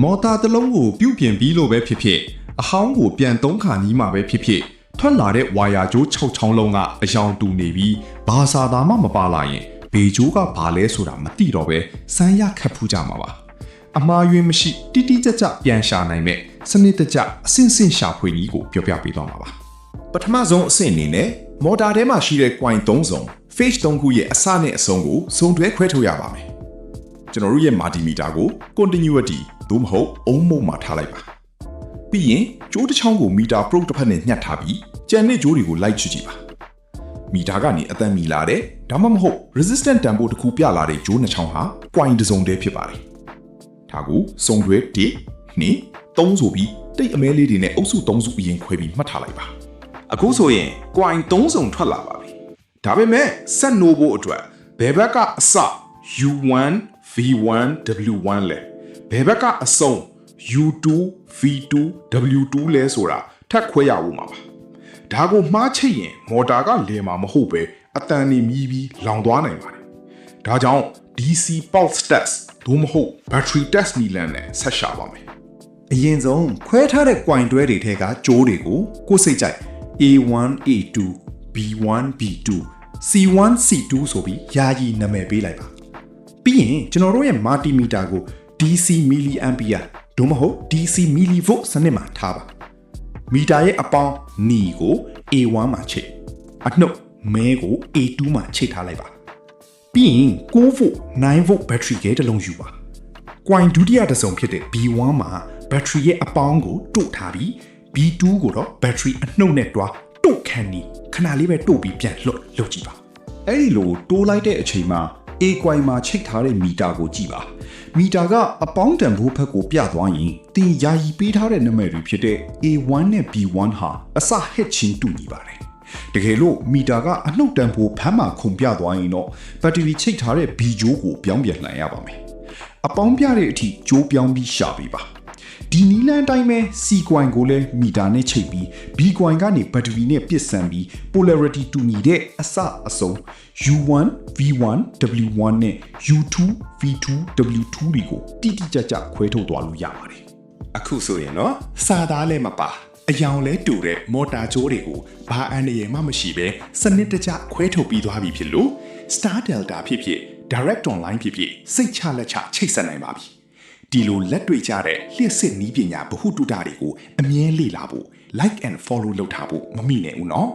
မော်တာတစ်လုံးကိုပြုတ်ပြင်ပြီးလို့ပဲဖြစ်ဖြစ်အဟောင်းကိုပြန်သုံးခါနီးမှာပဲဖြစ်ဖြစ်ထွက်လာတဲ့ဝါယာကြိုး6ချောင်းလုံးကအယောင်တူနေပြီးဘာသာသားမှမပါလာရင်ဘေဂျိုးကဘာလဲဆိုတာမသိတော့ပဲစမ်းရခတ်ဖူးကြမှာပါအမှားယွင်းမရှိတိတိကျကျပြန်ရှာနိုင်မဲ့စနစ်တကျအဆင့်ဆင့်ရှာဖွေနည်းကိုပြောပြပေးသွားမှာပါပထမဆုံးအဆင့်အနေနဲ့မော်တာထဲမှာရှိတဲ့ coin 3စုံ phase 3ခုရဲ့အစနဲ့အဆုံးကိုစုံတွဲခွဲထုတ်ရပါမယ်ကျွန်တော်တို့ရဲ့ multimeter ကို continuity သို့မဟုတ်အုံးမုံမှာထားလိုက်ပါပြီးရင်ကြိုးတစ်ချောင်းကို meter probe တစ်ဖက်နဲ့ညှပ်ထားပြီးကြံတဲ့ကြိုးတွေကိုလိုက်ကြည့်ကြည့်ပါမီတာကနေအသက်မီလာတဲ့ဒါမှမဟုတ် resistant တန်ဖိုးတစ်ခုပြလာတဲ့ကြိုးနှစ်ချောင်းဟာ coin တစ်စုံတည်းဖြစ်ပါတယ်ဒါကိုစုံတွဲ1 2 3ဆိုပြီးတိတ်အမဲလေးတွေနဲ့အုပ်စု3စုအရင်ခွဲပြီးမှတ်ထားလိုက်ပါအခုဆိုရင် coin 3စုံထွက်လာပါပြီဒါပေမဲ့ဆက်နိုးဖို့အတွက်ဘယ်ဘက်ကအစ U1 V1 W1 လဲဘယ်ဘက်ကအဆုံး U2 V2 W2 လဲဆိုတာထပ်ခွဲရဖို့မှာပါဒါကိုမှားချိတ်ရင်မော်တာကလဲမှာမဟုတ်ပဲအတန်နေမြည်ပြီးလောင်သွားနိုင်ပါတယ်ဒါကြောင့် DC pulse test သို့မဟုတ် battery test နည်းလမ်းနဲ့ဆက်ရှာပါမယ်အရင်ဆုံးခွဲထားတဲ့ coin တွဲတွေထဲကကြိုးတွေကိုကိုယ်စိတ်ကြိုက် A1 A2 B1 B2 C1 C2 ဆိုပြီးယာယီနာမည်ပေးလိုက်ပါပြီးရင်ကျွန်တော်တို့ရဲ့ multimeter ကို DC milliampere သို့မဟုတ် DC millivolt စနစ်မှာထားပါမီတာရဲ့အပေါင်းနီကို A1 မှာချိတ်အနှုတ်မဲကို A2 မှာချိတ်ထားလိုက်ပါပြီးရင်9 volt 9 volt battery ကတစ်လုံးယူပါ coin ဒုတိယတစ်စုံဖြစ်တဲ့ B1 မှာ battery ရဲ့အပေါင်းကိုတို့ထားပြီး B2 ကိုတော့ battery အနှုတ်နဲ့တွားတို့ခန်းနီခဏလေးပဲတို့ပြီးပြန်လွတ်လုပ်ကြည့်ပါအဲ့ဒီလိုတိုးလိုက်တဲ့အချိန်မှာ A coin မှာချိတ်ထားတဲ့မီတာကိုကြည့်ပါမီတာကအပေါင်းတန်ဖိုးဘက်ကိုပြသွားရင်တင်ယာယီပေးထားတဲ့နံပါတ်တွေဖြစ်တဲ့ A1 နဲ့ B1 ဟာအစဟစ်ချင်းတူညီပါတယ်တကယ်လို့မီတာကအနှုတ်တန်ဖိုးဖမ်းမှာခုန်ပြသွားရင်တော့ဘက်ထရီချိတ်ထားတဲ့ B ကြိုးကိုပြောင်းပြန်လှန်ရပါမယ်အပေါင်းပြတဲ့အထိကြိုးပြောင်းပြီးရှာပေးပါဒီနီလန်အတိုင်းပဲ C coin ကိုလည်းမီတာနဲ့ချိတ်ပြီး B coin ကနေဘက်ထရီနဲ့ပစ်ဆန်ပြီး polarity တူညီတဲ့အစအဆုံး U1 V1 W1 နဲ့ U2 V2 W2 တွေကိုတိတိကျကျခွဲထုတ်သွားလို့ရပါတယ်အခုဆိုရင်တော့စာသားလည်းမပါအယောင်လဲတူတဲ့မော်တာကြိုးတွေကိုဘာအန်ရယ်မှမရှိပဲစနစ်တကျခွဲထုတ်ပြီးသွားပြီဖြစ်လို့ Star Delta ဖြစ်ဖြစ် Direct Online ဖြစ်ဖြစ်စိတ်ချလက်ချချိတ်ဆက်နိုင်ပါပြီဒီလိုလက်တွေ့ကြတဲ့လျှက်စစ်နည်းပညာဗဟုသုတတွေကိုအမြဲလေ့လာဖို့ like and follow လုပ်ထားဖို့မမိနဲ့ဦးနော်